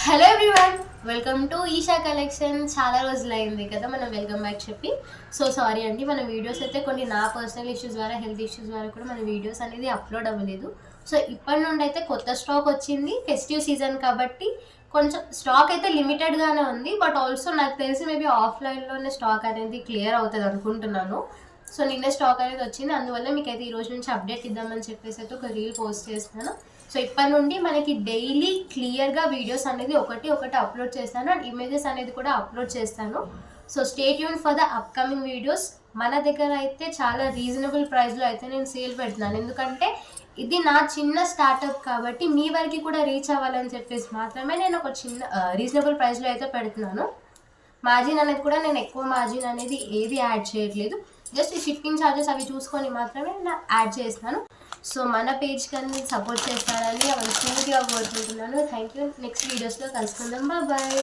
Hello everyone, welcome to Isha collection. చాలా రోజులు అయింది కదా మనం వెల్కమ్ బ్యాక్ చెప్పి. సారీ అండి, మన వీడియోస్ అయితే కొన్ని నా పర్సనల్ ఇష్యూస్ ద్వారా, హెల్త్ ఇష్యూస్ ద్వారా కూడా మన వీడియోస్ అనేది అప్లోడ్ అవ్వలేదు. ఇప్పటి నుండి అయితే కొత్త స్టాక్ వచ్చింది. ఫెస్టివ్ సీజన్ కాబట్టి కొంచెం స్టాక్ అయితే లిమిటెడ్గానే ఉంది. బట్ ఆల్సో నాకు తెలిసి మేబీ ఆఫ్లైన్లోనే స్టాక్ అనేది క్లియర్ అవుతుంది అనుకుంటున్నాను. నిన్నే స్టాక్ అనేది వచ్చింది. అందువల్ల మీకు అయితే ఈ రోజు నుంచి అప్డేట్ ఇద్దామని చెప్పేసి అయితే ఒక రీల్ పోస్ట్ చేస్తున్నాను. ఇప్పటి నుండి మనకి డైలీ క్లియర్గా వీడియోస్ అనేది ఒకటి అప్లోడ్ చేస్తాను అండ్ ఇమేజెస్ అనేది కూడా అప్లోడ్ చేస్తాను. Stay tune for the upcoming videos. మన దగ్గర అయితే చాలా రీజనబుల్ ప్రైస్లో అయితే నేను సేల్ పెడుతున్నాను. ఎందుకంటే ఇది నా చిన్న స్టార్టప్ కాబట్టి మీ వరకు కూడా రీచ్ అవ్వాలని చెప్పేసి మాత్రమే నేను ఒక చిన్న రీజనబుల్ ప్రైస్లో అయితే పెడుతున్నాను. మార్జిన్ అనేది కూడా నేను ఎక్కువ మార్జిన్ అనేది ఏది యాడ్ చేయట్లేదు. జస్ట్ ఈ షిప్పింగ్ ఛార్జెస్ అవి చూసుకొని మాత్రమే నేను యాడ్ చేస్తున్నాను. మన పేజ్ కానీ సపోర్ట్ చేస్తారని మనస్ఫూర్తిగా కోరుకుంటున్నాను. Thank you. నెక్స్ట్ వీడియోస్లో కలుసుకుందాం. బాయ్.